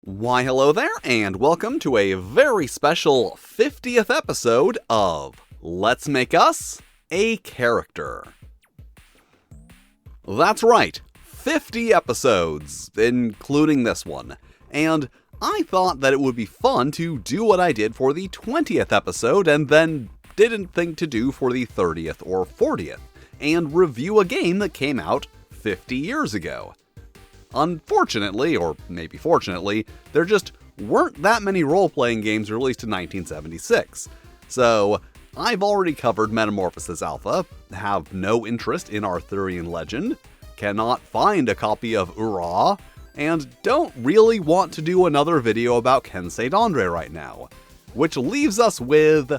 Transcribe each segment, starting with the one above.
Why hello there, and welcome to a very special 50th episode of Let's Make Us a Character. That's right, 50 episodes, including this one, and I thought that it would be fun to do what I did for the 20th episode and then didn't think to do for the 30th or 40th, and review a game that came out 50 years ago. Unfortunately, or maybe fortunately, there just weren't that many role-playing games released in 1976. So, I've already covered Metamorphosis Alpha, have no interest in Arthurian Legend, cannot find a copy of Ura, and don't really want to do another video about Ken St. Andre right now. Which leaves us with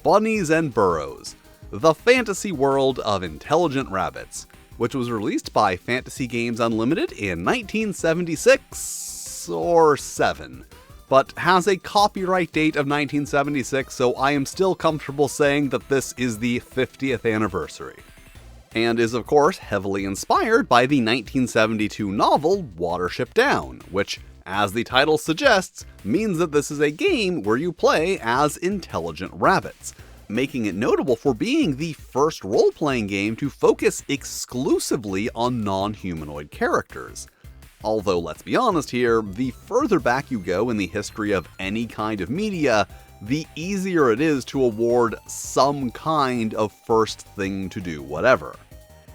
Bunnies and Burrows, the fantasy world of intelligent rabbits, which was released by Fantasy Games Unlimited in 1976 or 7, but has a copyright date of 1976, so I am still comfortable saying that this is the 50th anniversary. And is of course heavily inspired by the 1972 novel Watership Down, which, as the title suggests, means that this is a game where you play as intelligent rabbits, making it notable for being the first role-playing game to focus exclusively on non-humanoid characters. Although, let's be honest here, the further back you go in the history of any kind of media, the easier it is to award some kind of first thing to do whatever.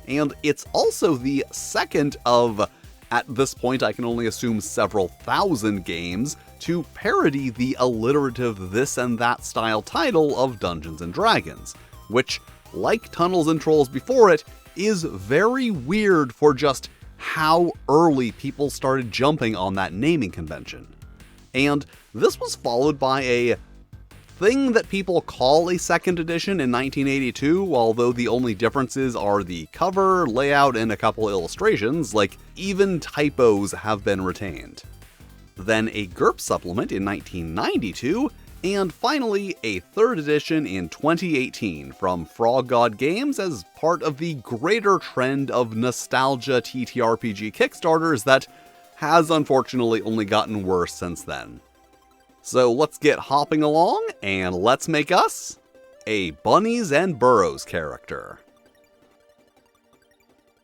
And it's also the second of, at this point I can only assume several thousand games, to parody the alliterative this and that style title of Dungeons & Dragons, which, like Tunnels and Trolls before it, is very weird for just how early people started jumping on that naming convention. And this was followed by a thing that people call a second edition in 1982, although the only differences are the cover, layout, and a couple illustrations, like even typos have been retained. Then a GURP supplement in 1992, and finally a third edition in 2018 from Frog God Games as part of the greater trend of nostalgia TTRPG Kickstarters that has unfortunately only gotten worse since then. So let's get hopping along, and let's make us a Bunnies and Burrows character.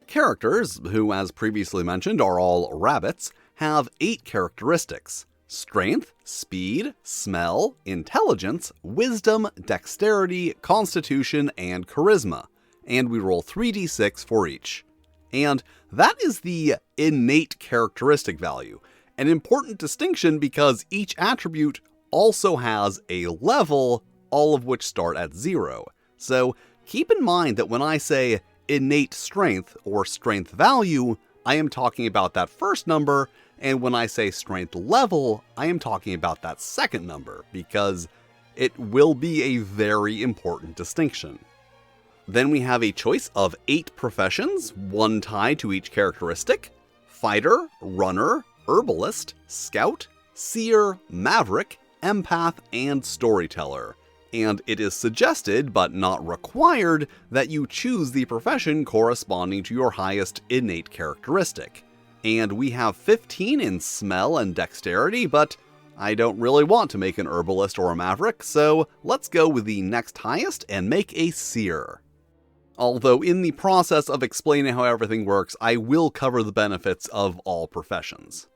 Characters, who as previously mentioned are all rabbits, have 8 characteristics: strength, speed, smell, intelligence, wisdom, dexterity, constitution, and charisma, and we roll 3d6 for each. And that is the innate characteristic value, an important distinction because each attribute also has a level, all of which start at 0. So keep in mind that when I say innate strength or strength value, I am talking about that first number, and when I say strength level, I am talking about that second number, because it will be a very important distinction. Then we have a choice of 8 professions, 1 tied to each characteristic: fighter, runner, herbalist, scout, seer, maverick, empath, and storyteller. And it is suggested, but not required, that you choose the profession corresponding to your highest innate characteristic. And we have 15 in smell and dexterity, but I don't really want to make an herbalist or a maverick, so let's go with the next highest and make a seer. Although in the process of explaining how everything works, I will cover the benefits of all professions.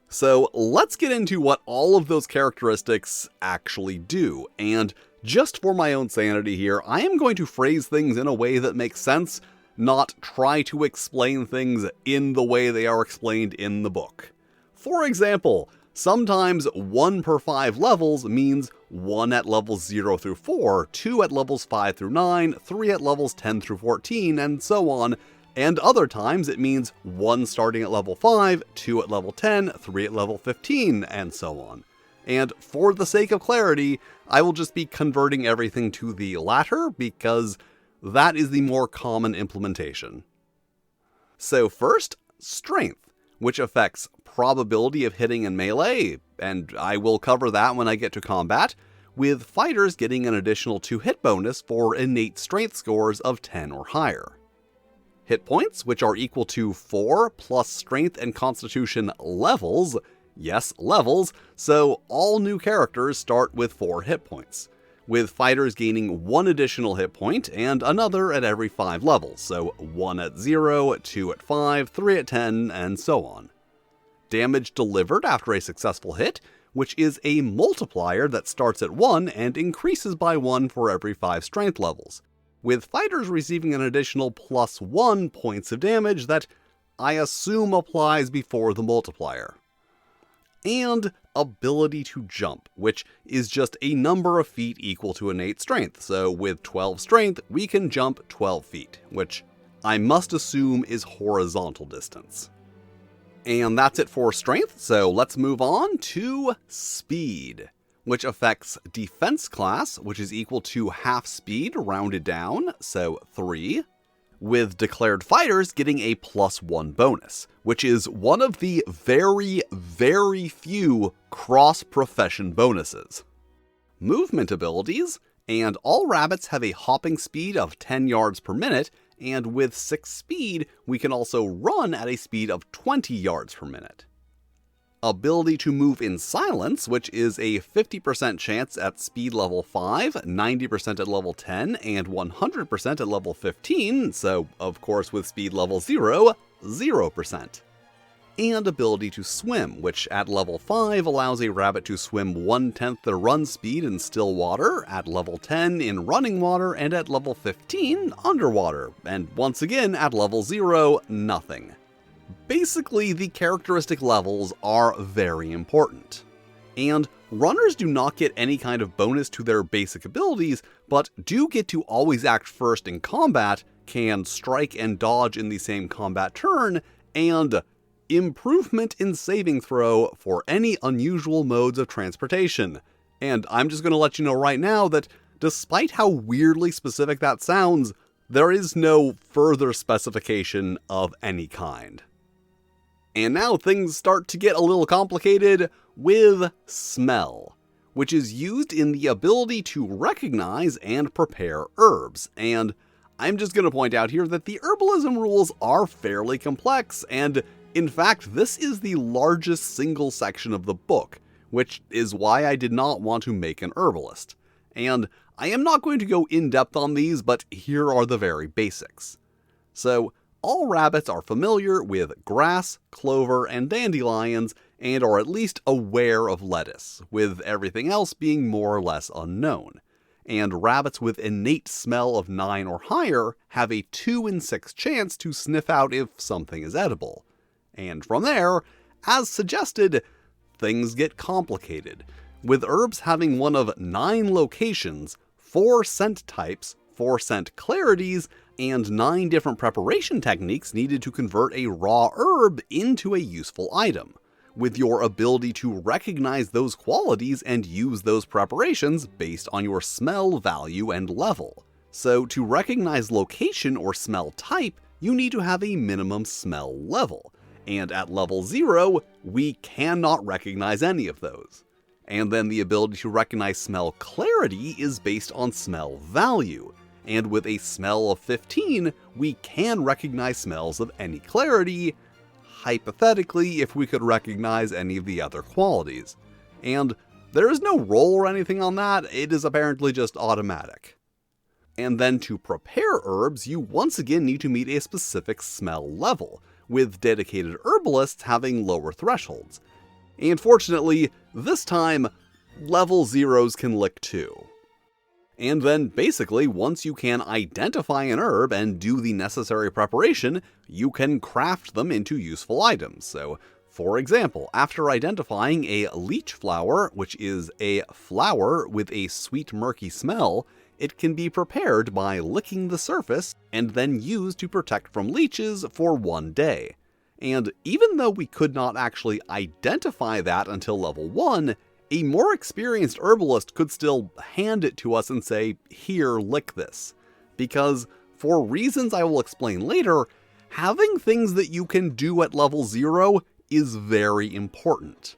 So let's get into what all of those characteristics actually do, and just for my own sanity here, I am going to phrase things in a way that makes sense, not try to explain things in the way they are explained in the book. For example, sometimes 1 per 5 levels means 1 at levels 0 through 4, 2 at levels 5 through 9, 3 at levels 10 through 14, and so on, and other times it means 1 starting at level 5, 2 at level 10, 3 at level 15, and so on. And for the sake of clarity, I will just be converting everything to the latter, because that is the more common implementation. So first, strength, which affects probability of hitting in melee, and I will cover that when I get to combat, with fighters getting an additional 2 hit bonus for innate strength scores of 10 or higher. Hit points, which are equal to 4 plus strength and constitution levels, Yes, levels, so all new characters start with 4 hit points, with fighters gaining 1 additional hit point and another at every 5 levels, so 1 at 0, 2 at 5, 3 at 10, and so on. Damage delivered after a successful hit, which is a multiplier that starts at 1 and increases by 1 for every 5 strength levels, with fighters receiving an additional +1 points of damage that I assume applies before the multiplier. And ability to jump, which is just a number of feet equal to innate strength, so with 12 strength, we can jump 12 feet, which I must assume is horizontal distance. And that's it for strength, so let's move on to speed, which affects defense class, which is equal to half speed rounded down, so 3, with declared fighters getting a +1 bonus, which is one of the very, very few cross-profession bonuses. Movement abilities, and all rabbits have a hopping speed of 10 yards per minute, and with 6 speed, we can also run at a speed of 20 yards per minute. Ability to move in silence, which is a 50% chance at speed level 5, 90% at level 10, and 100% at level 15, so of course with speed level 0, 0%. And ability to swim, which at level 5 allows a rabbit to swim 1/10 their run speed in still water, at level 10 in running water, and at level 15 underwater, and once again at level 0, nothing. Basically, the characteristic levels are very important. And runners do not get any kind of bonus to their basic abilities, but do get to always act first in combat, can strike and dodge in the same combat turn, and improvement in saving throw for any unusual modes of transportation. And I'm just going to let you know right now that despite how weirdly specific that sounds, there is no further specification of any kind. And now things start to get a little complicated with smell, which is used in the ability to recognize and prepare herbs. And I'm just going to point out here that the herbalism rules are fairly complex, and in fact, this is the largest single section of the book, which is why I did not want to make an herbalist. And I am not going to go in depth on these, but here are the very basics. So, all rabbits are familiar with grass, clover, and dandelions, and are at least aware of lettuce, with everything else being more or less unknown. And rabbits with innate smell of 9 or higher have a 2 in 6 chance to sniff out if something is edible. And from there, as suggested, things get complicated, with herbs having one of 9 locations, 4 scent types, 4 scent clarities, and 9 different preparation techniques needed to convert a raw herb into a useful item, with your ability to recognize those qualities and use those preparations based on your smell value and level. So to recognize location or smell type, you need to have a minimum smell level, and at level 0, we cannot recognize any of those. And then the ability to recognize smell clarity is based on smell value, and with a smell of 15, we can recognize smells of any clarity, hypothetically if we could recognize any of the other qualities. And there is no roll or anything on that, it is apparently just automatic. And then to prepare herbs, you once again need to meet a specific smell level, with dedicated herbalists having lower thresholds. And fortunately, this time, level 0s can lick too. And then basically, once you can identify an herb and do the necessary preparation, you can craft them into useful items. So, for example, after identifying a leech flower, which is a flower with a sweet murky smell, it can be prepared by licking the surface and then used to protect from leeches for 1 day. And even though we could not actually identify that until level 1, a more experienced herbalist could still hand it to us and say, "Here, lick this." Because, for reasons I will explain later, having things that you can do at level 0 is very important.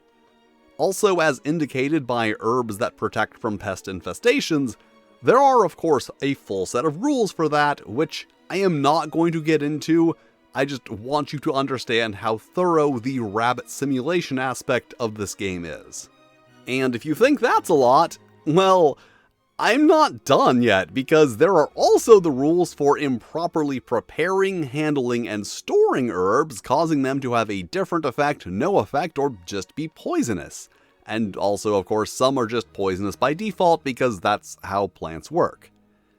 Also, as indicated by herbs that protect from pest infestations, there are of course a full set of rules for that, which I am not going to get into. I just want you to understand how thorough the rabbit simulation aspect of this game is. And if you think that's a lot, well, I'm not done yet, because there are also the rules for improperly preparing, handling, and storing herbs, causing them to have a different effect, no effect, or just be poisonous. And also, of course, some are just poisonous by default, because that's how plants work.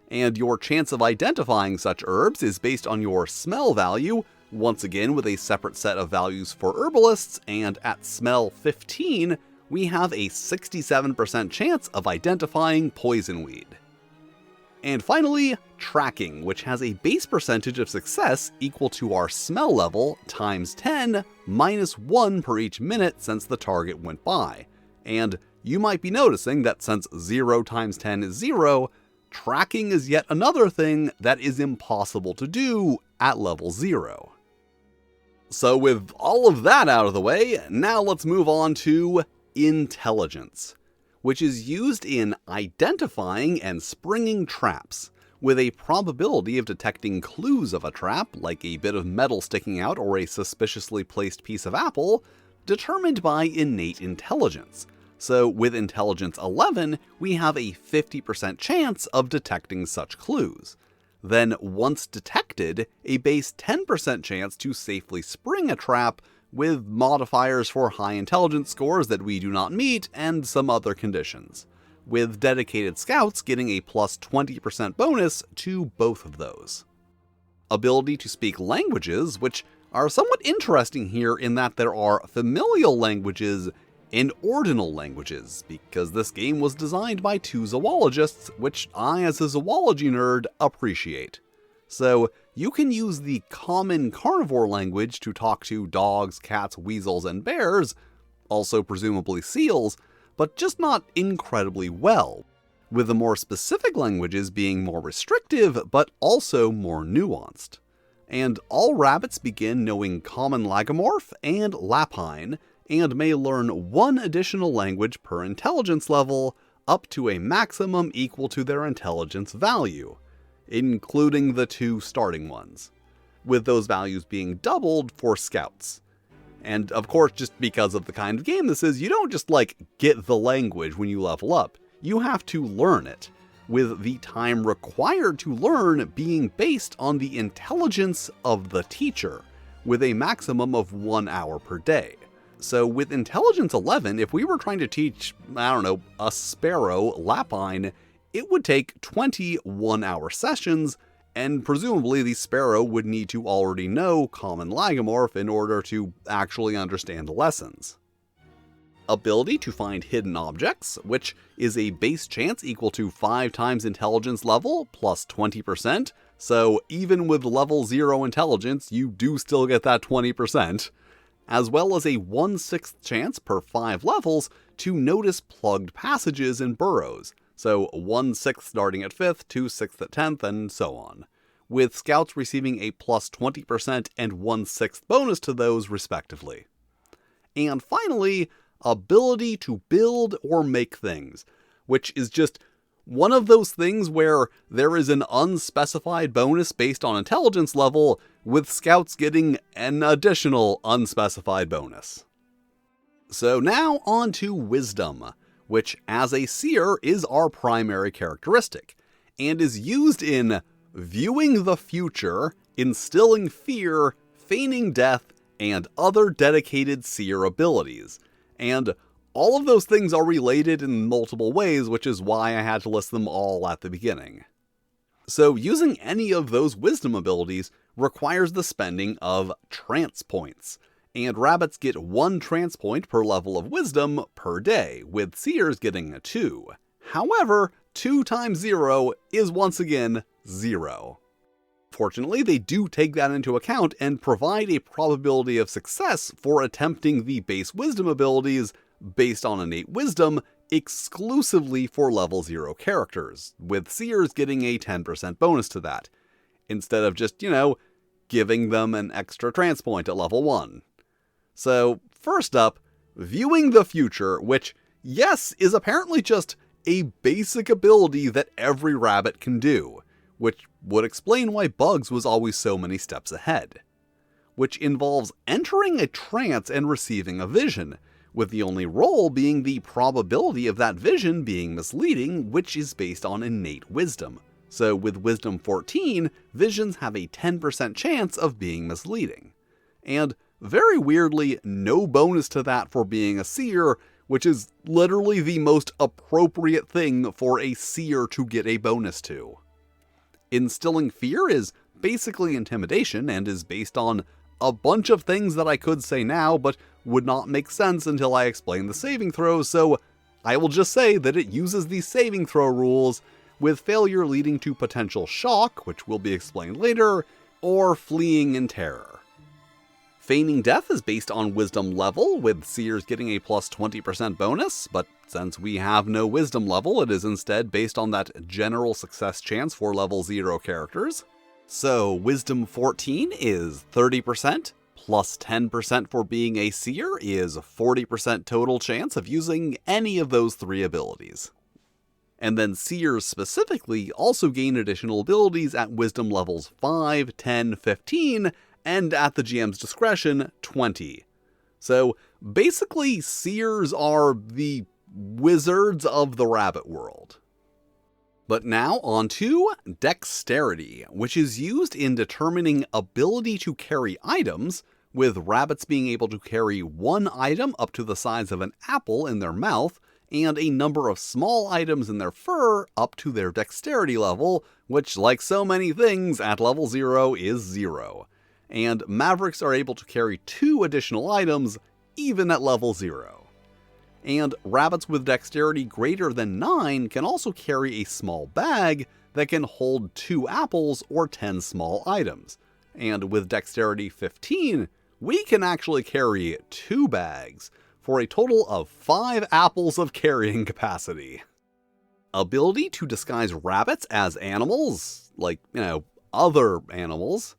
And your chance of identifying such herbs is based on your smell value, once again with a separate set of values for herbalists, and at smell 15, we have a 67% chance of identifying poisonweed. And finally, tracking, which has a base percentage of success equal to our smell level times 10 minus 1 per each minute since the target went by. And you might be noticing that since 0 times 10 is 0, tracking is yet another thing that is impossible to do at level 0. So with all of that out of the way, now let's move on to intelligence, which is used in identifying and springing traps, with a probability of detecting clues of a trap, like a bit of metal sticking out or a suspiciously placed piece of apple, determined by innate intelligence. So with intelligence 11, we have a 50% chance of detecting such clues. Then once detected, a base 10% chance to safely spring a trap, with modifiers for high intelligence scores that we do not meet, and some other conditions, with dedicated scouts getting a plus 20% bonus to both of those. Ability to speak languages, which are somewhat interesting here in that there are familial languages and ordinal languages, because this game was designed by 2 zoologists, which I, as a zoology nerd, appreciate. So you can use the common carnivore language to talk to dogs, cats, weasels, and bears, also presumably seals, but just not incredibly well, with the more specific languages being more restrictive, but also more nuanced. And all rabbits begin knowing common lagomorph and lapine, and may learn 1 additional language per intelligence level, up to a maximum equal to their intelligence value, including the 2 starting ones, with those values being doubled for scouts. And of course, just because of the kind of game this is, you don't just get the language when you level up, you have to learn it, with the time required to learn being based on the intelligence of the teacher, with a maximum of 1 hour per day. So with intelligence 11, if we were trying to teach, a sparrow lapine, it would take 20 1-hour sessions, and presumably the sparrow would need to already know common lagomorph in order to actually understand the lessons. Ability to find hidden objects, which is a base chance equal to 5 times intelligence level plus 20%, so even with level 0 intelligence, you do still get that 20%, as well as a 1/6 chance per 5 levels to notice plugged passages in burrows, so 1/6 starting at 5th, 2/6 at 10th, and so on, with scouts receiving a plus 20% and 1/6 bonus to those respectively. And finally, ability to build or make things, which is just one of those things where there is an unspecified bonus based on intelligence level, with scouts getting an additional unspecified bonus. So now on to wisdom, which as a seer is our primary characteristic, and is used in viewing the future, instilling fear, feigning death, and other dedicated seer abilities. And all of those things are related in multiple ways, which is why I had to list them all at the beginning. So using any of those wisdom abilities requires the spending of trance points, and rabbits get 1 trance point per level of wisdom per day, with seers getting 2. However, 2 times 0 is once again 0. Fortunately, they do take that into account and provide a probability of success for attempting the base wisdom abilities based on innate wisdom exclusively for level 0 characters, with seers getting a 10% bonus to that, instead of just, giving them an extra trance point at level 1. So, first up, viewing the future, which, yes, is apparently just a basic ability that every rabbit can do, which would explain why Bugs was always so many steps ahead. which involves entering a trance and receiving a vision, with the only roll being the probability of that vision being misleading, which is based on innate wisdom. So with Wisdom 14, visions have a 10% chance of being misleading. And very weirdly, no bonus to that for being a seer, which is literally the most appropriate thing for a seer to get a bonus to. Instilling fear is basically intimidation and is based on a bunch of things that I could say now, but would not make sense until I explain the saving throws, so I will just say that it uses these saving throw rules, with failure leading to potential shock, which will be explained later, or fleeing in terror. Feigning death is based on wisdom level, with seers getting a plus 20% bonus, but since we have no wisdom level, it is instead based on that general success chance for level 0 characters. So wisdom 14 is 30%, plus 10% for being a seer is 40% total chance of using any of those 3 abilities. And then seers specifically also gain additional abilities at wisdom levels 5, 10, 15, and at the GM's discretion, 20. So basically, seers are the wizards of the rabbit world. But now on to dexterity, which is used in determining ability to carry items, with rabbits being able to carry one item up to the size of an apple in their mouth, and a number of small items in their fur up to their dexterity level, which, like so many things, at level 0 is 0. And mavericks are able to carry 2 additional items, even at level 0. And rabbits with dexterity greater than 9 can also carry a small bag that can hold 2 apples or 10 small items. And with dexterity 15, we can actually carry 2 bags, for a total of 5 apples of carrying capacity. Ability to disguise rabbits as animals, like, other animals.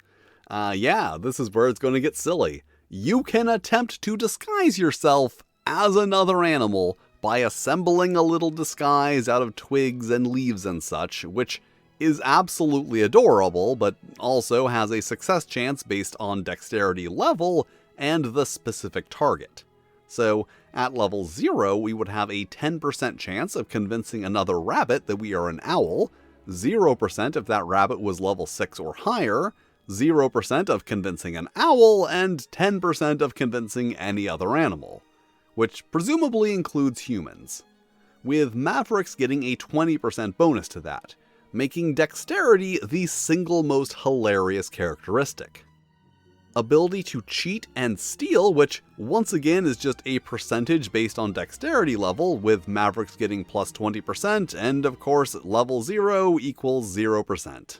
This is where it's going to get silly. You can attempt to disguise yourself as another animal by assembling a little disguise out of twigs and leaves and such, which is absolutely adorable, but also has a success chance based on dexterity level and the specific target. So, at level 0, we would have a 10% chance of convincing another rabbit that we are an owl, 0% if that rabbit was level 6 or higher, 0% of convincing an owl, and 10% of convincing any other animal, which presumably includes humans, with mavericks getting a 20% bonus to that, making dexterity the single most hilarious characteristic. Ability to cheat and steal, which once again is just a percentage based on dexterity level, with mavericks getting plus 20%, and of course level 0 equals 0%.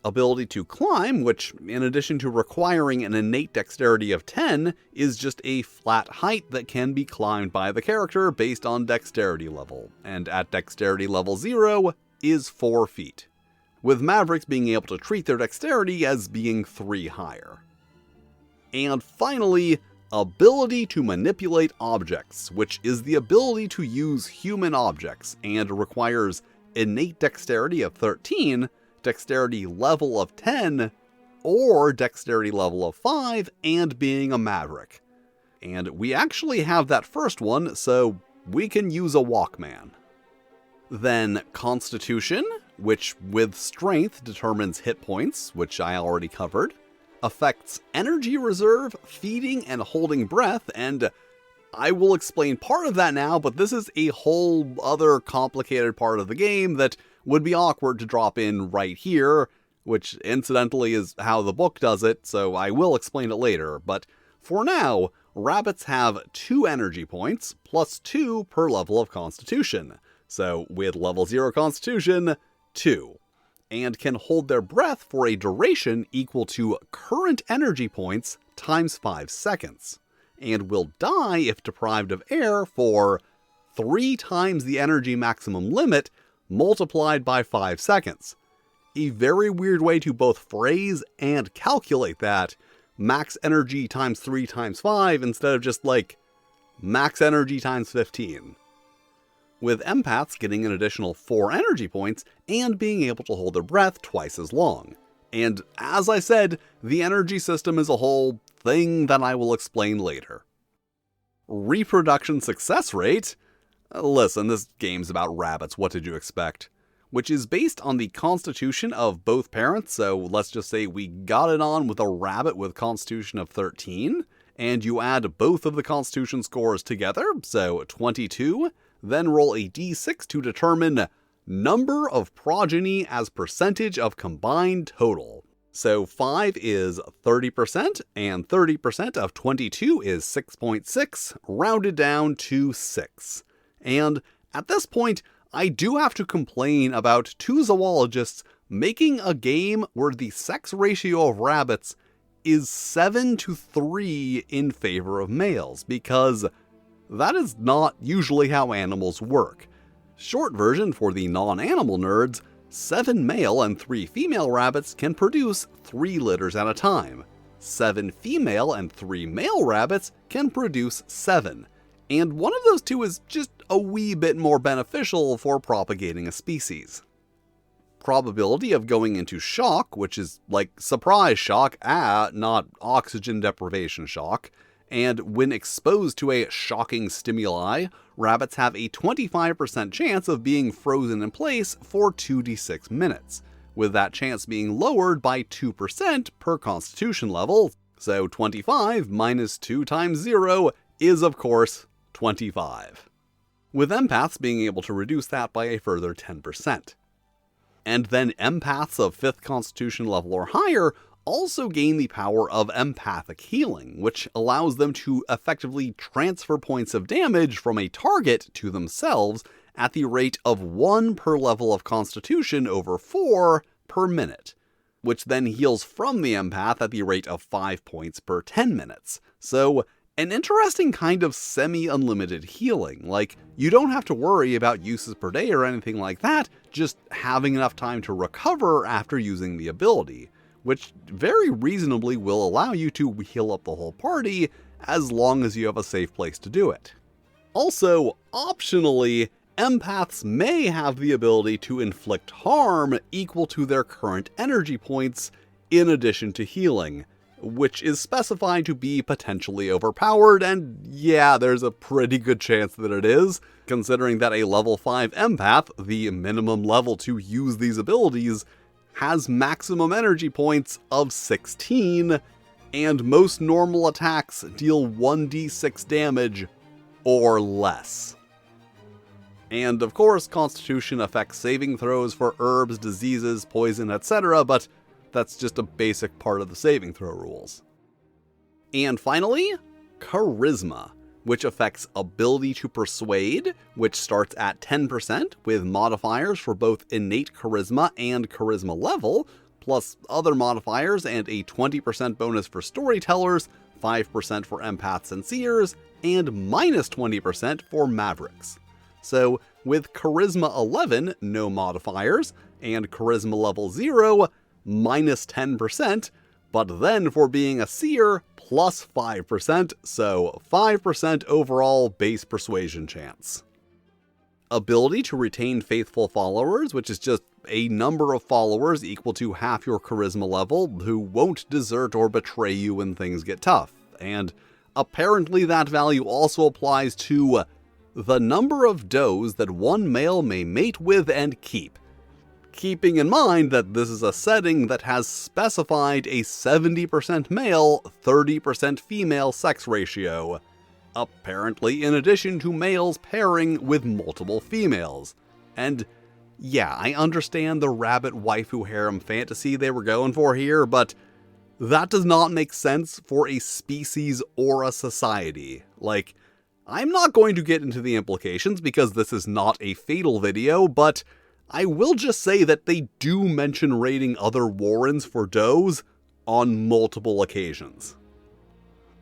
Ability to climb, which in addition to requiring an innate dexterity of 10, is just a flat height that can be climbed by the character based on dexterity level, and at dexterity level 0 is 4 feet, with mavericks being able to treat their dexterity as being 3 higher. And finally, ability to manipulate objects, which is the ability to use human objects and requires innate dexterity of 13, dexterity level of 10, or dexterity level of 5, and being a maverick. And we actually have that first one, so we can use a Walkman. Then Constitution, which with Strength determines hit points, which I already covered. Affects energy reserve, feeding, and holding breath, and I will explain part of that now, but this is a whole other complicated part of the game that would be awkward to drop in right here, which incidentally is how the book does it, so I will explain it later, but for now, rabbits have 2 energy points, plus 2 per level of Constitution, so with level 0 Constitution, 2. And can hold their breath for a duration equal to current energy points times 5 seconds, and will die if deprived of air for 3 times the energy maximum limit multiplied by 5 seconds. A very weird way to both phrase and calculate that max energy times 3 times 5 instead of just like max energy times 15. With empaths getting an additional 4 energy points and being able to hold their breath twice as long, And as I said, the energy system is a whole thing that I will explain later. Reproduction success rate? Listen, this game's about rabbits, what did you expect? Which is based on the constitution of both parents, so let's just say we got it on with a rabbit with constitution of 13, and you add both of the constitution scores together, so 22, then roll a d6 to determine number of progeny as percentage of combined total. So 5 is 30%, and 30% of 22 is 6.6, rounded down to 6. And at this point, I do have to complain about two zoologists making a game where the sex ratio of rabbits is 7-3 in favor of males, because that is not usually how animals work. Short version for the non-animal nerds, 7 male and 3 female rabbits can produce 3 litters at a time. 7 female and 3 male rabbits can produce 7. And one of those two is just a wee bit more beneficial for propagating a species. Probability of going into shock, which is like surprise shock, not oxygen deprivation shock, and when exposed to a shocking stimuli, rabbits have a 25% chance of being frozen in place for 2d6 minutes, with that chance being lowered by 2% per constitution level, so 25 minus 2 times 0 is of course 25. With empaths being able to reduce that by a further 10%. And then empaths of 5th constitution level or higher also gain the power of empathic healing, which allows them to effectively transfer points of damage from a target to themselves at the rate of 1 per level of constitution over 4 per minute, which then heals from the empath at the rate of 5 points per 10 minutes. So, an interesting kind of semi-unlimited healing. Like, you don't have to worry about uses per day or anything like that, just having enough time to recover after using the ability, which very reasonably will allow you to heal up the whole party as long as you have a safe place to do it. Also, optionally, empaths may have the ability to inflict harm equal to their current energy points in addition to healing, which is specified to be potentially overpowered, and yeah, there's a pretty good chance that it is, considering that a level 5 empath, the minimum level to use these abilities, has maximum energy points of 16, and most normal attacks deal 1d6 damage or less. And of course, Constitution affects saving throws for herbs, diseases, poison, etc., but that's just a basic part of the saving throw rules. And finally, Charisma, which affects ability to persuade, which starts at 10% with modifiers for both innate charisma and charisma level, plus other modifiers and a 20% bonus for storytellers, 5% for empaths and seers, and minus 20% for mavericks. So with charisma 11, no modifiers, and charisma level 0, minus 10%, but then for being a seer, plus 5%, so 5% overall base persuasion chance. Ability to retain faithful followers, which is just a number of followers equal to half your charisma level who won't desert or betray you when things get tough. And apparently that value also applies to the number of does that one male may mate with and keep. Keeping in mind that this is a setting that has specified a 70% male, 30% female sex ratio, apparently in addition to males pairing with multiple females. And yeah, I understand the rabbit waifu harem fantasy they were going for here, but that does not make sense for a species or a society. Like, I'm not going to get into the implications because this is not a Fatal video, but I will just say that they do mention raiding other warrens for does on multiple occasions.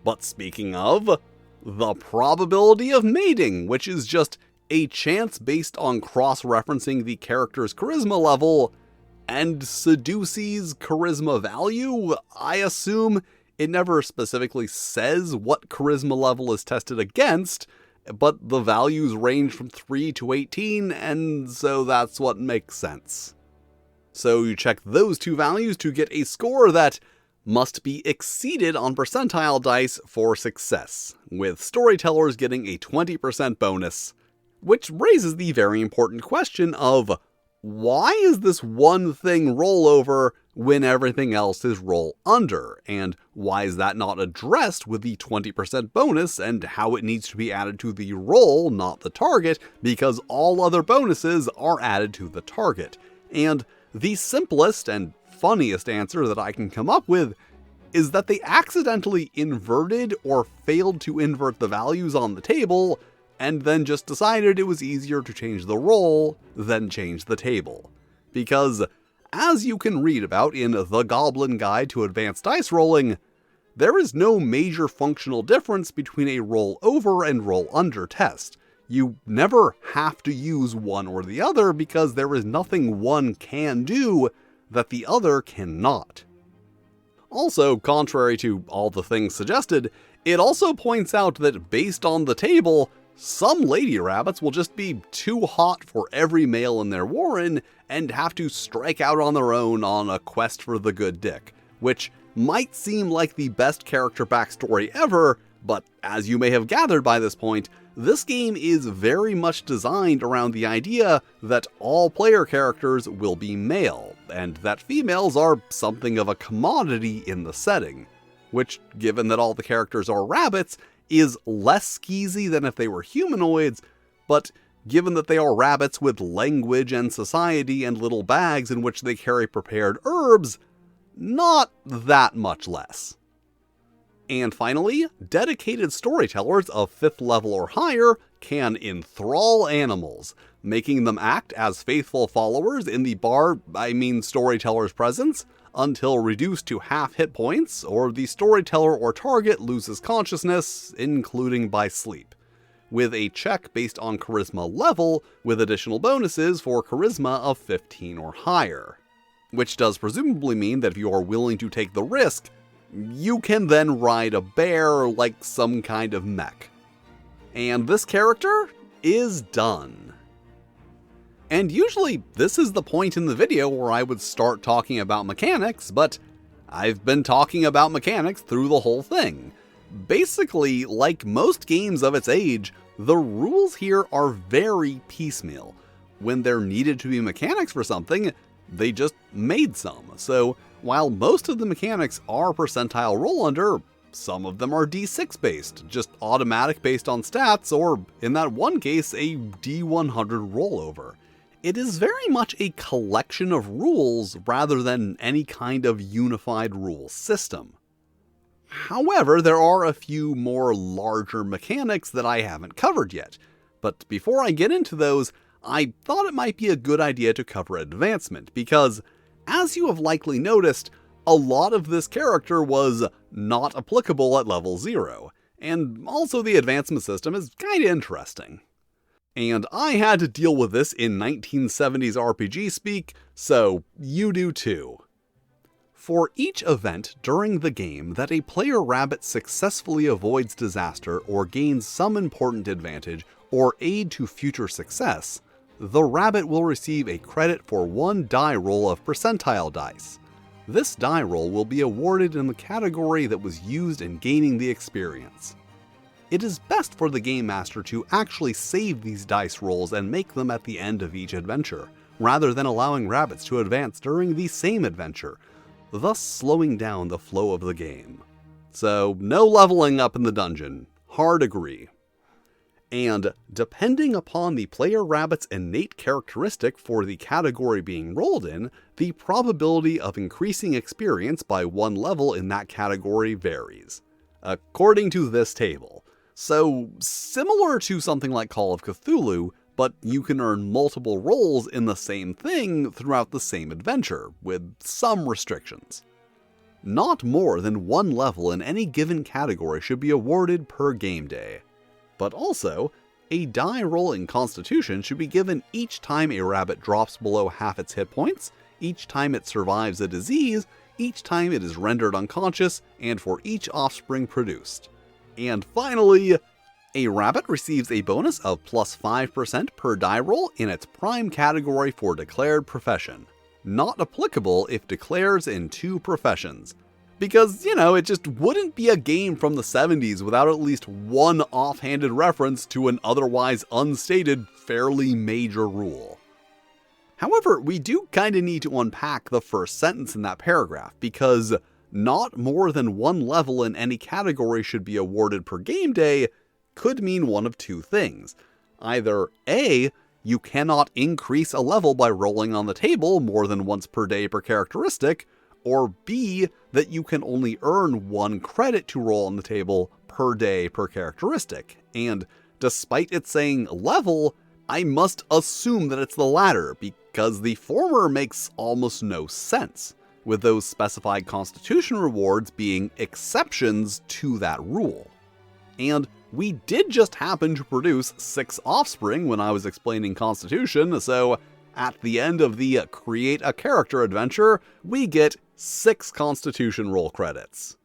But speaking of, the probability of mating, which is just a chance based on cross-referencing the character's charisma level, and Seduce's charisma value, I assume it never specifically says what charisma level is tested against, but the values range from 3 to 18, and so that's what makes sense. So you check those two values to get a score that must be exceeded on percentile dice for success, with storytellers getting a 20% bonus. Which raises the very important question of, why is this one thing rollover when everything else is roll under? And why is that not addressed with the 20% bonus and how it needs to be added to the roll, not the target, because all other bonuses are added to the target? And the simplest and funniest answer that I can come up with is that they accidentally inverted or failed to invert the values on the table, and then just decided it was easier to change the roll than change the table. Because, as you can read about in The Goblin Guide to Advanced Dice Rolling, there is no major functional difference between a roll over and roll under test. You never have to use one or the other because there is nothing one can do that the other cannot. Also, contrary to all the things suggested, it also points out that based on the table, some lady rabbits will just be too hot for every male in their warren and have to strike out on their own on a quest for the good dick, which might seem like the best character backstory ever, but as you may have gathered by this point, this game is very much designed around the idea that all player characters will be male, and that females are something of a commodity in the setting, which, given that all the characters are rabbits, is less skeezy than if they were humanoids, but given that they are rabbits with language and society and little bags in which they carry prepared herbs, not that much less. And finally, dedicated storytellers of 5th level or higher can enthrall animals, making them act as faithful followers in the storyteller's presence, until reduced to half hit points, or the storyteller or target loses consciousness, including by sleep, with a check based on charisma level, with additional bonuses for charisma of 15 or higher. Which does presumably mean that if you are willing to take the risk, you can then ride a bear like some kind of mech. And this character is done. And usually this is the point in the video where I would start talking about mechanics, but I've been talking about mechanics through the whole thing. Basically, like most games of its age, the rules here are very piecemeal. When there needed to be mechanics for something, they just made some. So while most of the mechanics are percentile roll under, some of them are D6 based, just automatic based on stats, or in that one case, a D100 rollover. It is very much a collection of rules rather than any kind of unified rule system. However, there are a few more larger mechanics that I haven't covered yet, but before I get into those, I thought it might be a good idea to cover Advancement, because, as you have likely noticed, a lot of this character was not applicable at level 0, and also the advancement system is kinda interesting. And I had to deal with this in 1970s RPG speak, so you do too. For each event during the game that a player rabbit successfully avoids disaster or gains some important advantage or aid to future success, the rabbit will receive a credit for 1 die roll of percentile dice. This die roll will be awarded in the category that was used in gaining the experience. It is best for the Game Master to actually save these dice rolls and make them at the end of each adventure, rather than allowing rabbits to advance during the same adventure, thus slowing down the flow of the game. So, no leveling up in the dungeon. Hard agree. And depending upon the player rabbit's innate characteristic for the category being rolled in, the probability of increasing experience by 1 level in that category varies, according to this table. So, similar to something like Call of Cthulhu, but you can earn multiple rolls in the same thing throughout the same adventure, with some restrictions. Not more than 1 level in any given category should be awarded per game day. But also, a die roll in Constitution should be given each time a rabbit drops below half its hit points, each time it survives a disease, each time it is rendered unconscious, and for each offspring produced. And finally, a rabbit receives a bonus of plus 5% per die roll in its prime category for declared profession. not applicable if declares in 2 professions. Because, it just wouldn't be a game from the 70s without at least one offhanded reference to an otherwise unstated, fairly major rule. However, we do kinda need to unpack the first sentence in that paragraph, because not more than 1 level in any category should be awarded per game day could mean one of 2 things. Either A, you cannot increase a level by rolling on the table more than once per day per characteristic, or B, that you can only earn 1 credit to roll on the table per day per characteristic. And despite it saying level, I must assume that it's the latter, because the former makes almost no sense, with those specified constitution rewards being exceptions to that rule. And we did just happen to produce 6 offspring when I was explaining constitution, so at the end of the Create a Character adventure, we get 6 constitution roll credits.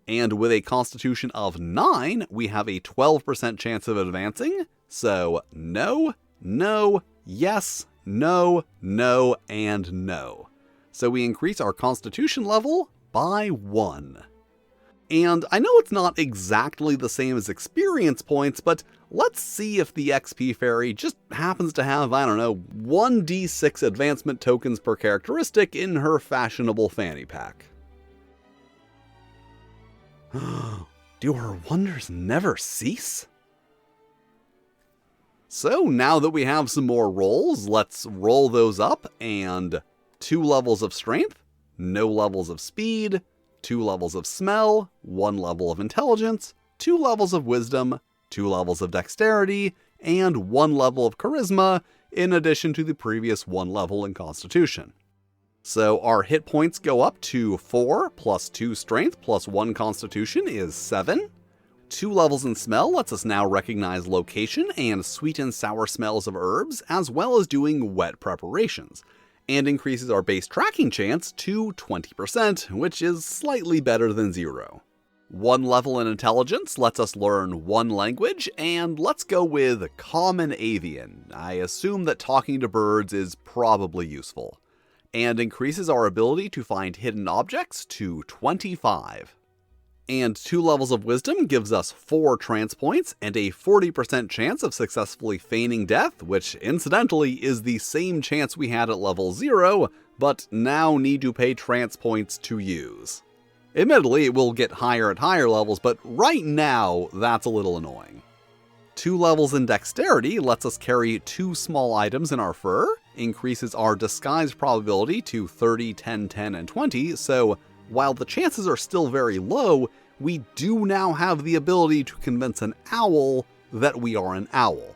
And with a constitution of 9, we have a 12% chance of advancing, so no, no, yes, no, no, and no. So we increase our constitution level by 1. And I know it's not exactly the same as experience points, but let's see if the XP fairy just happens to have, 1d6 advancement tokens per characteristic in her fashionable fanny pack. Do her wonders never cease? So now that we have some more rolls, let's roll those up, and 2 levels of strength, no levels of speed, 2 levels of smell, 1 level of intelligence, 2 levels of wisdom, 2 levels of dexterity, and 1 level of charisma, in addition to the previous 1 level in constitution. So our hit points go up to 4, plus 2 strength, plus 1 constitution is 7. 2 levels in smell lets us now recognize location and sweet and sour smells of herbs, as well as doing wet preparations, and increases our base tracking chance to 20%, which is slightly better than 0. 1 level in intelligence lets us learn 1 language, and let's go with Common Avian. I assume that talking to birds is probably useful, and increases our ability to find hidden objects to 25. And 2 levels of wisdom gives us 4 trance points and a 40% chance of successfully feigning death, which incidentally is the same chance we had at level 0, but now need to pay trance points to use. Admittedly, it will get higher at higher levels, but right now, that's a little annoying. 2 levels in dexterity lets us carry 2 small items in our fur, increases our disguise probability to 30, 10, 10, and 20, so while the chances are still very low, we do now have the ability to convince an owl that we are an owl.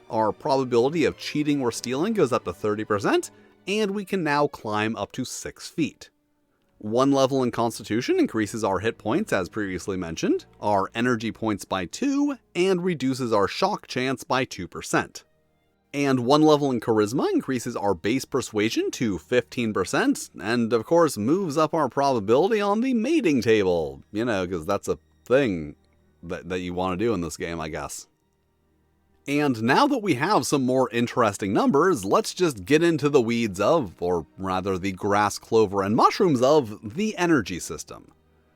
Our probability of cheating or stealing goes up to 30%, and we can now climb up to 6 feet. 1 level in Constitution increases our hit points as previously mentioned, our energy points by 2, and reduces our shock chance by 2%. And 1 level in Charisma increases our base persuasion to 15%, and of course moves up our probability on the mating table, because that's a thing that you want to do in this game, I guess. And now that we have some more interesting numbers, let's just get into the weeds of, or rather the grass, clover, and mushrooms of, the energy system.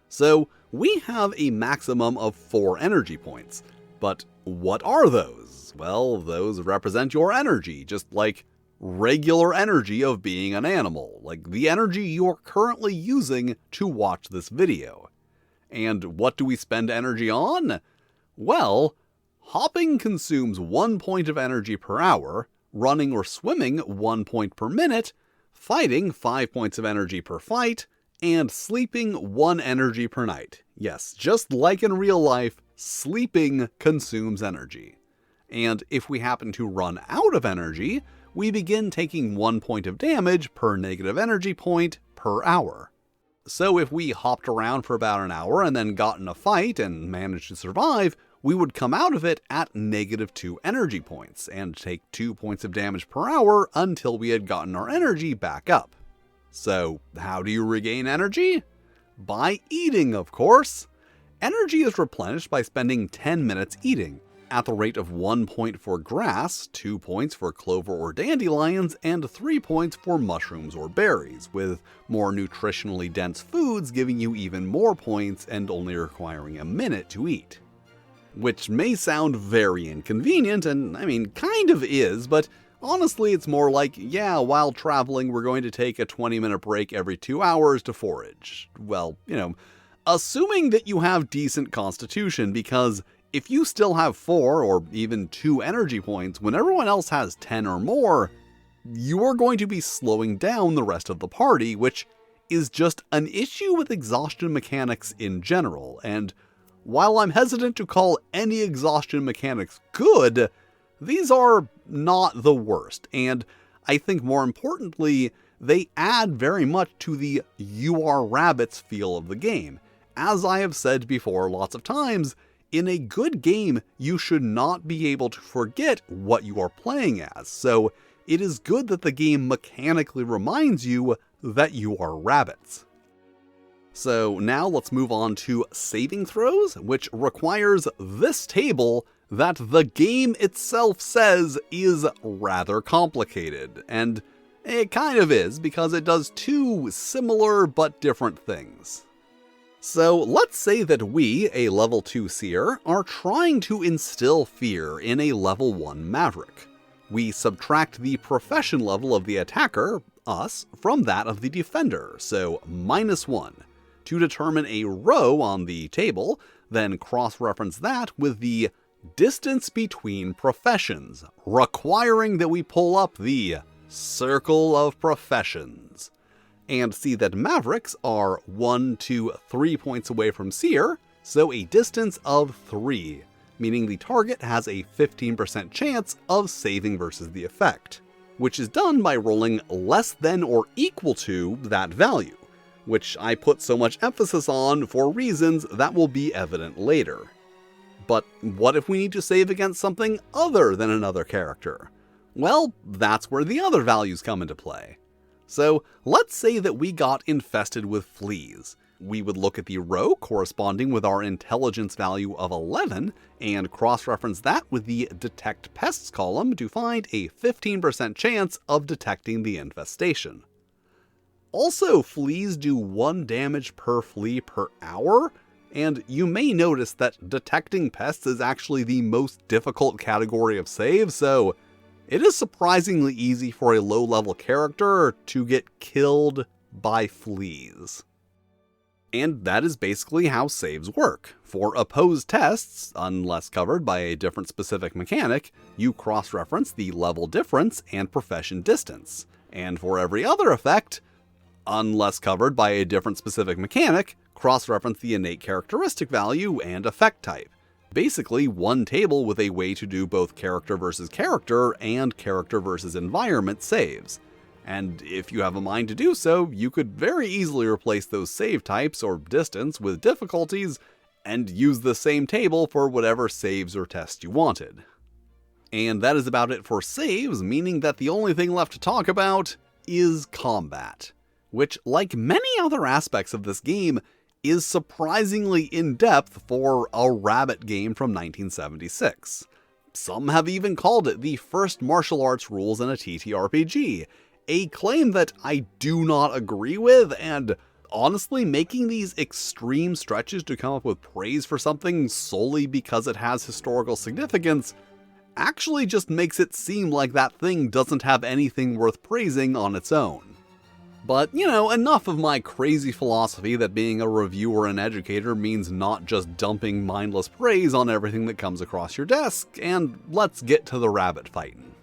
So we have a maximum of 4 energy points, but what are those? Well, those represent your energy, just like regular energy of being an animal, like the energy you're currently using to watch this video. And what do we spend energy on? Well, hopping consumes 1 point of energy per hour, running or swimming 1 point per minute, fighting 5 points of energy per fight, and sleeping 1 energy per night. Yes, just like in real life, sleeping consumes energy. And if we happen to run out of energy, we begin taking 1 point of damage per negative energy point per hour. So if we hopped around for about an hour and then got in a fight and managed to survive, we would come out of it at -2 energy points and take 2 points of damage per hour until we had gotten our energy back up. So how do you regain energy? By eating, of course. Energy is replenished by spending 10 minutes eating, at the rate of 1 point for grass, 2 points for clover or dandelions, and 3 points for mushrooms or berries, with more nutritionally dense foods giving you even more points and only requiring a minute to eat. Which may sound very inconvenient, and I mean, kind of is, but honestly it's more like, yeah, while traveling we're going to take a 20-minute break every 2 hours to forage. Well, assuming that you have decent constitution, because if you still have 4 or even 2 energy points when everyone else has 10 or more, you are going to be slowing down the rest of the party, which is just an issue with exhaustion mechanics in general. And while I'm hesitant to call any exhaustion mechanics good, these are not the worst, and I think more importantly, they add very much to the "you are rabbits" feel of the game. As I have said before lots of times, in a good game, you should not be able to forget what you are playing as, so it is good that the game mechanically reminds you that you are rabbits. So now let's move on to saving throws, which requires this table that the game itself says is rather complicated. And it kind of is, because it does 2 similar but different things. So let's say that we, a level 2 seer, are trying to instill fear in a level 1 maverick. We subtract the profession level of the attacker, us, from that of the defender, so -1, to determine a row on the table, then cross-reference that with the distance between professions, requiring that we pull up the circle of professions, and see that mavericks are 1 to 3 points away from seer, so a distance of 3, meaning the target has a 15% chance of saving versus the effect, which is done by rolling less than or equal to that value, which I put so much emphasis on for reasons that will be evident later. But what if we need to save against something other than another character? Well, that's where the other values come into play. So let's say that we got infested with fleas. We would look at the row corresponding with our intelligence value of 11 and cross-reference that with the detect pests column to find a 15% chance of detecting the infestation. Also, fleas do 1 damage per flea per hour, and you may notice that detecting pests is actually the most difficult category of save, so it is surprisingly easy for a low-level character to get killed by fleas. And that is basically how saves work. For opposed tests, unless covered by a different specific mechanic, you cross-reference the level difference and profession distance. And for every other effect, unless covered by a different specific mechanic, cross-reference the innate characteristic value and effect type. Basically, one table with a way to do both character versus character and character versus environment saves. And if you have a mind to do so, you could very easily replace those save types or distance with difficulties and use the same table for whatever saves or tests you wanted. And that is about it for saves, meaning that the only thing left to talk about is combat, which, like many other aspects of this game, is surprisingly in-depth for a rabbit game from 1976. Some have even called it the first martial arts rules in a TTRPG, a claim that I do not agree with, and honestly, making these extreme stretches to come up with praise for something solely because it has historical significance actually just makes it seem like that thing doesn't have anything worth praising on its own. But, enough of my crazy philosophy that being a reviewer and educator means not just dumping mindless praise on everything that comes across your desk, and let's get to the rabbit fighting.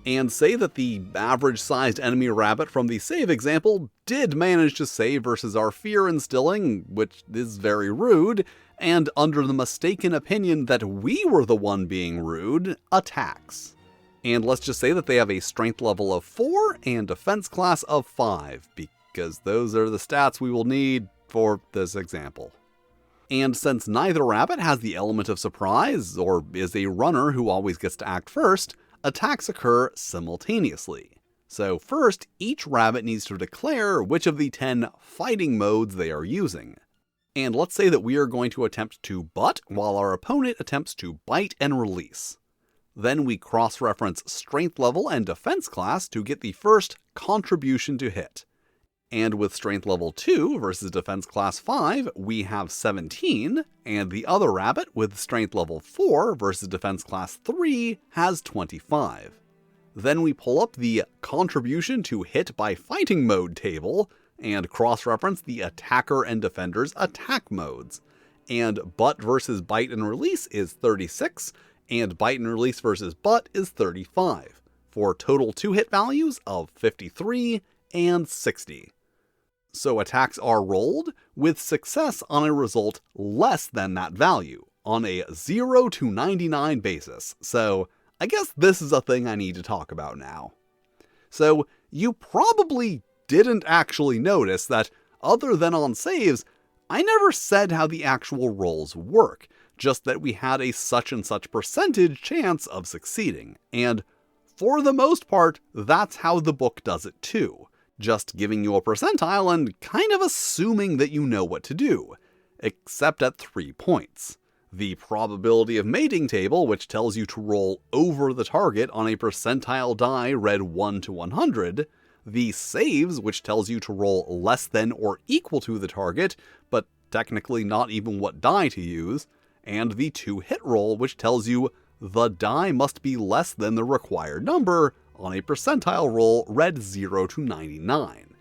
And say that the average-sized enemy rabbit from the save example did manage to save versus our fear instilling, which is very rude, and under the mistaken opinion that we were the one being rude, attacks. And let's just say that they have a strength level of 4 and defense class of 5, because those are the stats we will need for this example. And since neither rabbit has the element of surprise, or is a runner who always gets to act first, attacks occur simultaneously. So first, each rabbit needs to declare which of the 10 fighting modes they are using. And let's say that we are going to attempt to butt while our opponent attempts to bite and release. Then we cross-reference strength level and defense class to get the first contribution to hit. And with strength level 2 versus defense class 5, we have 17, and the other rabbit with strength level 4 versus defense class 3 has 25. Then we pull up the contribution to hit by fighting mode table, and cross-reference the attacker and defender's attack modes. And butt versus bite and release is 36, and bite and release versus butt is 35, for total 2-hit values of 53 and 60. So attacks are rolled with success on a result less than that value, on a 0 to 99 basis. So I guess this is a thing I need to talk about now. So you probably didn't actually notice that, other than on saves, I never said how the actual rolls work, just that we had a such and such percentage chance of succeeding. And for the most part, that's how the book does it too. Just giving you a percentile and kind of assuming that you know what to do, except at 3 points. The probability of mating table, which tells you to roll over the target on a percentile die read 1 to 100, the saves, which tells you to roll less than or equal to the target, but technically not even what die to use, and the 2-hit roll, which tells you the die must be less than the required number on a percentile roll read 0 to 99.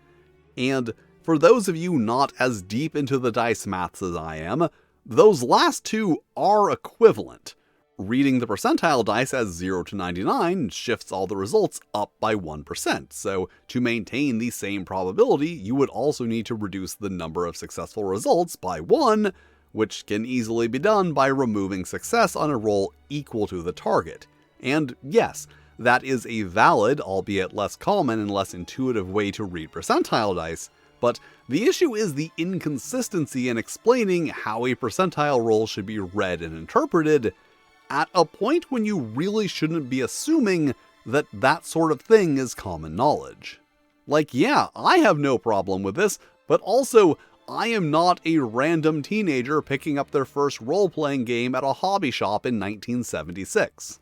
And for those of you not as deep into the dice maths as I am, those last two are equivalent. Reading the percentile dice as 0 to 99 shifts all the results up by 1%, so to maintain the same probability, you would also need to reduce the number of successful results by 1, which can easily be done by removing success on a roll equal to the target. And yes, that is a valid, albeit less common and less intuitive way to read percentile dice, but the issue is the inconsistency in explaining how a percentile roll should be read and interpreted at a point when you really shouldn't be assuming that that sort of thing is common knowledge. Like, yeah, I have no problem with this, but also, I am not a random teenager picking up their first role-playing game at a hobby shop in 1976.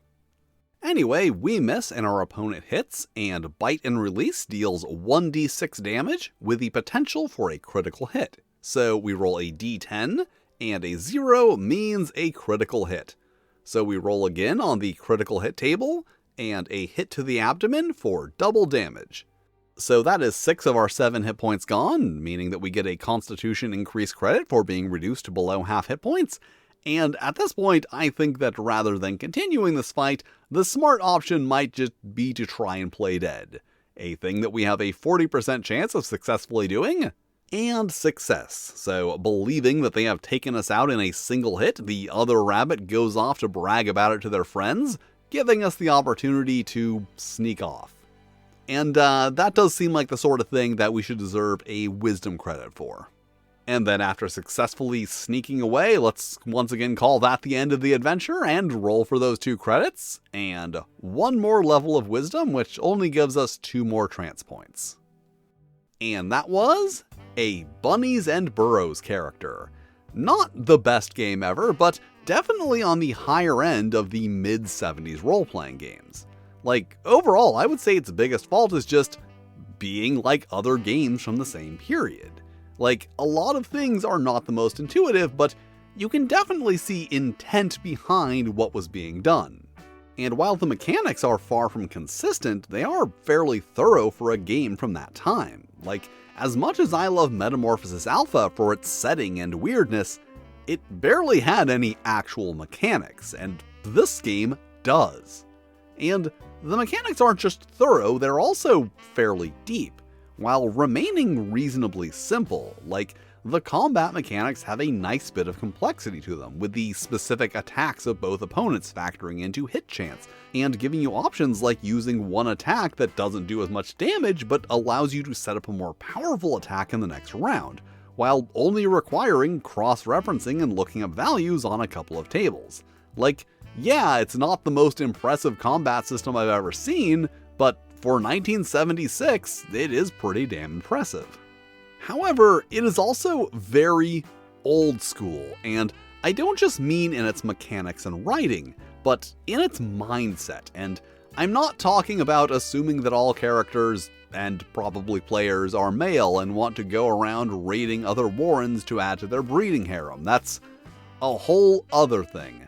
Anyway, we miss and our opponent hits, and bite and release deals 1d6 damage with the potential for a critical hit. So we roll a d10, and a 0 means a critical hit. So we roll again on the critical hit table, and a hit to the abdomen for double damage. So that is 6 of our 7 hit points gone, meaning that we get a Constitution increased credit for being reduced to below half hit points. And at this point, I think that rather than continuing this fight, the smart option might just be to try and play dead. A thing that we have a 40% chance of successfully doing. And success. So, believing that they have taken us out in a single hit, the other rabbit goes off to brag about it to their friends, giving us the opportunity to sneak off. And that does seem like the sort of thing that we should deserve a wisdom credit for. And then after successfully sneaking away, let's once again call that the end of the adventure and roll for those 2 credits, and 1 more level of wisdom, which only gives us 2 more trance points. And that was a Bunnies and Burrows character. Not the best game ever, but definitely on the higher end of the mid-70s role-playing games. Like, overall, I would say its biggest fault is just being like other games from the same period. Like, a lot of things are not the most intuitive, but you can definitely see intent behind what was being done. And while the mechanics are far from consistent, they are fairly thorough for a game from that time. Like, as much as I love Metamorphosis Alpha for its setting and weirdness, it barely had any actual mechanics, and this game does. And the mechanics aren't just thorough, they're also fairly deep, while remaining reasonably simple. Like, the combat mechanics have a nice bit of complexity to them, with the specific attacks of both opponents factoring into hit chance, and giving you options like using one attack that doesn't do as much damage but allows you to set up a more powerful attack in the next round, while only requiring cross-referencing and looking up values on a couple of tables. Like, yeah, it's not the most impressive combat system I've ever seen, but for 1976, it is pretty damn impressive. However, it is also very old school, and I don't just mean in its mechanics and writing, but in its mindset. And I'm not talking about assuming that all characters, and probably players, are male and want to go around raiding other warrens to add to their breeding harem. That's a whole other thing.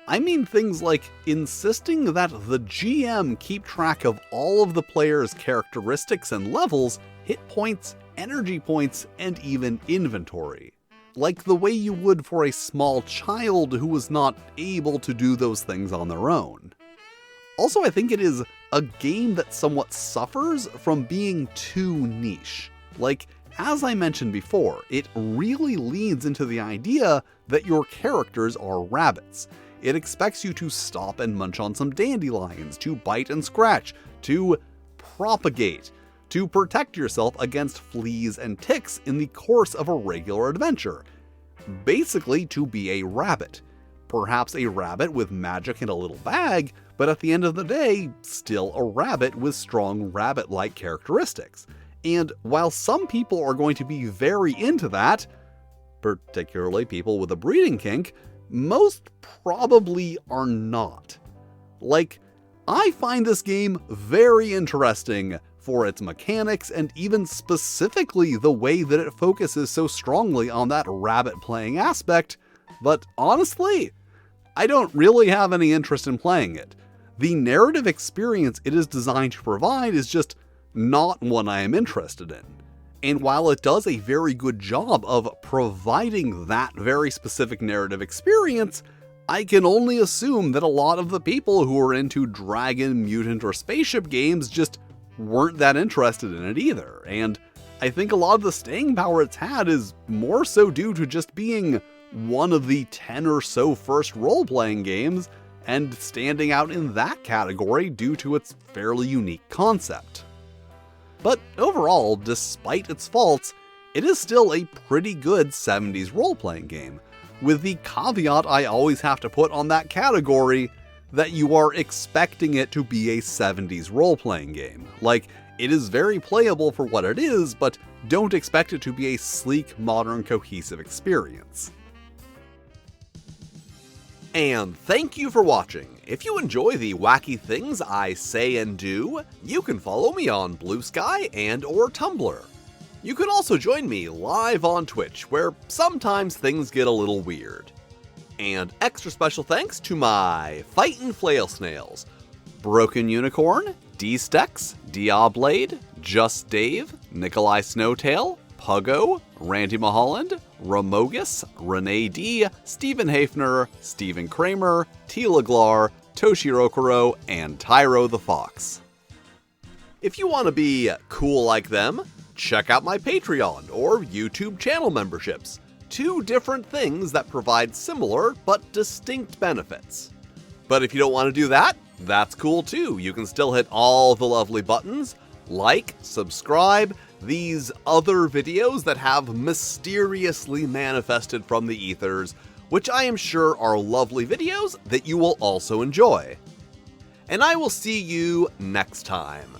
I mean things like insisting that the GM keep track of all of the players' characteristics and levels, hit points, energy points, and even inventory. Like the way you would for a small child who was not able to do those things on their own. Also, I think it is a game that somewhat suffers from being too niche. Like, as I mentioned before, it really leans into the idea that your characters are rabbits. It expects you to stop and munch on some dandelions, to bite and scratch, to propagate, to protect yourself against fleas and ticks in the course of a regular adventure. Basically, to be a rabbit. Perhaps a rabbit with magic in a little bag, but at the end of the day, still a rabbit with strong rabbit-like characteristics. And while some people are going to be very into that, particularly people with a breeding kink, most probably are not. Like, I find this game very interesting for its mechanics and even specifically the way that it focuses so strongly on that rabbit playing aspect, but honestly, I don't really have any interest in playing it. The narrative experience it is designed to provide is just not one I am interested in. And while it does a very good job of providing that very specific narrative experience, I can only assume that a lot of the people who are into dragon, mutant, or spaceship games just weren't that interested in it either. And I think a lot of the staying power it's had is more so due to just being one of the 10 or so first role-playing games, and standing out in that category due to its fairly unique concept. But overall, despite its faults, it is still a pretty good 70s role-playing game, with the caveat I always have to put on that category that you are expecting it to be a 70s role-playing game. Like, it is very playable for what it is, but don't expect it to be a sleek, modern, cohesive experience. And thank you for watching. If you enjoy the wacky things I say and do, you can follow me on Blue Sky and/or Tumblr. You can also join me live on Twitch, where sometimes things get a little weird. And extra special thanks to my Fightin' Flail Snails, Broken Unicorn, D-Stex, Diablade, Just Dave, Nikolai Snowtail, Puggo, Randy Mulholland, Ramogus, Renee D, Stephen Hafner, Stephen Kramer, Tila Glar, Toshiro Kuro, and Tyro the Fox. If you want to be cool like them, check out my Patreon or YouTube channel memberships. Two different things that provide similar but distinct benefits. But if you don't want to do that, that's cool too. You can still hit all the lovely buttons, like, subscribe, these other videos that have mysteriously manifested from the ethers, which I am sure are lovely videos that you will also enjoy. And I will see you next time.